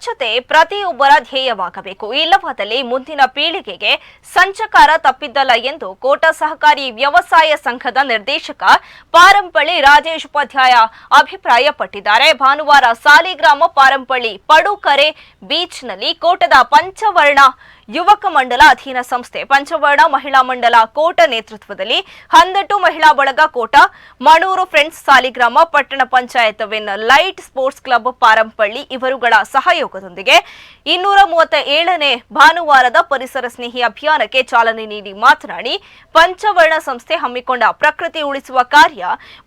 ಸ್ವಚ್ಛತೆ ಪ್ರತಿಯೊಬ್ಬರ ಧ್ಯೇಯವಾಗಬೇಕು. ಇಲ್ಲವಾದಲ್ಲಿ ಮುಂದಿನ ಪೀಳಿಗೆಗೆ ಸಂಚಕಾರ ತಪ್ಪಿದ್ದಲ್ಲ ಎಂದು ಕೋಟ ಸಹಕಾರಿ ವ್ಯವಸಾಯ ಸಂಘದ ನಿರ್ದೇಶಕ ಪಾರಂಪಳ್ಳಿ ರಾಜೇಶ್ ಉಪಾಧ್ಯಾಯ ಅಭಿಪ್ರಾಯಪಟ್ಟಿದ್ದಾರೆ. ಭಾನುವಾರ ಸಾಲಿಗ್ರಾಮ ಪಾರಂಪಳ್ಳಿ ಪಡುಕರೆ ಬೀಚ್ನಲ್ಲಿ ಕೋಟದ ಪಂಚವರ್ಣ ಯುವಕ ಮಂಡಲ ಅಧೀನ ಸಂಸ್ಥೆ ಪಂಚವರ್ಣ ಮಹಿಳಾ ಮಂಡಲ ಕೋಟ ನೇತೃತ್ವದಲ್ಲಿ ಹಂದಟು ಮಹಿಳಾ ಬಳಗ ಕೋಟ, ಮಣೂರು ಫ್ರೆಂಡ್ಸ್ ಸಾಲಿಗ್ರಾಮ, ಪಟ್ಟಣ panchayat win light sports club Parampalli ಇವರುಗಳ ಸಹಯೋಗದೊಂದಿಗೆ 237ನೇ ಭಾನುವಾರದ ಪರಿಸರ ಸ್ನೇಹಿ ಅಭಿಯಾನಕ್ಕೆ ಚಾಲನೆ ನೀಡಿ ಮಾತನಾಡಿ, ಪಂಚವರ್ಣ ಸಂಸ್ಥೆ ಹಮ್ಮಿಕೊಂಡ ಪ್ರಕೃತಿ ಉಳಿಸುವ ಕಾರ್ಯ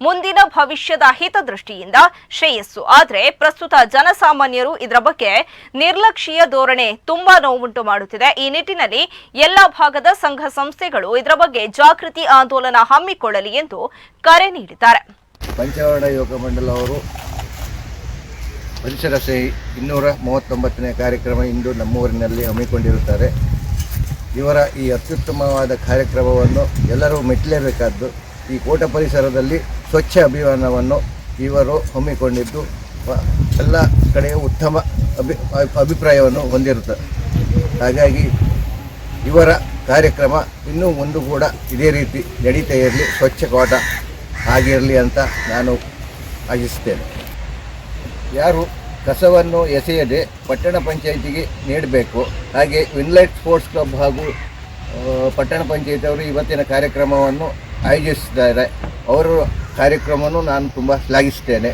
ಮುಂದಿನ ಭವಿಷ್ಯದ ಹಿತದೃಷ್ಟಿಯಿಂದ ಶ್ರೇಯಸ್ಸು. ಆದರೆ ಪ್ರಸ್ತುತ ಜನಸಾಮಾನ್ಯರು ಇದರ ಬಗ್ಗೆ ನಿರ್ಲಕ್ಷ್ಯ ಧೋರಣೆ ತುಂಬಾ ನೋವುಂಟು ಮಾಡುತ್ತಿದೆ. ಈ ನಿಟ್ಟಿನಲ್ಲಿ ಎಲ್ಲ ಭಾಗದ ಸಂಘ ಸಂಸ್ಥೆಗಳು ಇದರ ಬಗ್ಗೆ ಜಾಗೃತಿ ಆಂದೋಲನ ಹಮ್ಮಿಕೊಳ್ಳಲಿ ಎಂದು ಕರೆ ನೀಡಿದ್ದಾರೆ. ಪಂಚವರ್ಣ ಯುವಕ ಮಂಡಲ ಅವರು ಪರಿಸರ ಸ್ನೇಹಿ 239ನೇ ಕಾರ್ಯಕ್ರಮ ಇಂದು ನಮ್ಮೂರಿನಲ್ಲಿ ಹಮ್ಮಿಕೊಂಡಿರುತ್ತಾರೆ. ಇವರ ಈ ಅತ್ಯುತ್ತಮವಾದ ಕಾರ್ಯಕ್ರಮವನ್ನು ಎಲ್ಲರೂ ಮೆಚ್ಚಲೇಬೇಕಾದ್ದು. ಈ ಕೋಟ ಪರಿಸರದಲ್ಲಿ ಸ್ವಚ್ಛ ಅಭಿಯಾನವನ್ನು ಇವರು ಹಮ್ಮಿಕೊಂಡಿದ್ದು ಎಲ್ಲ ಕಡೆಯೂ ಉತ್ತಮ ಅಭಿಪ್ರಾಯವನ್ನು ಹೊಂದಿರುತ್ತದೆ. ಹಾಗಾಗಿ ಇವರ ಕಾರ್ಯಕ್ರಮ ಇನ್ನೂ ಮುಂದೆ ಕೂಡ ಇದೇ ರೀತಿ ನಡೀತಾ ಇರಲಿ, ಸ್ವಚ್ಛ ಕೋಟ ಆಗಿರಲಿ ಅಂತ ನಾನು ಆಶಿಸ್ತೇನೆ. ಯಾರು ಕಸವನ್ನು ಎಸೆಯದೆ ಪಟ್ಟಣ ಪಂಚಾಯಿತಿಗೆ ನೀಡಬೇಕು. ಹಾಗೆ ವಿನ್ಲೈಟ್ ಸ್ಪೋರ್ಟ್ಸ್ ಕ್ಲಬ್ ಹಾಗೂ ಪಟ್ಟಣ ಪಂಚಾಯಿತಿಯವರು ಇವತ್ತಿನ ಕಾರ್ಯಕ್ರಮವನ್ನು ಆಯೋಜಿಸಿದ್ದಾರೆ. ಅವರ ಕಾರ್ಯಕ್ರಮವನ್ನು ನಾನು ತುಂಬ ಶ್ಲಾಘಿಸ್ತೇನೆ.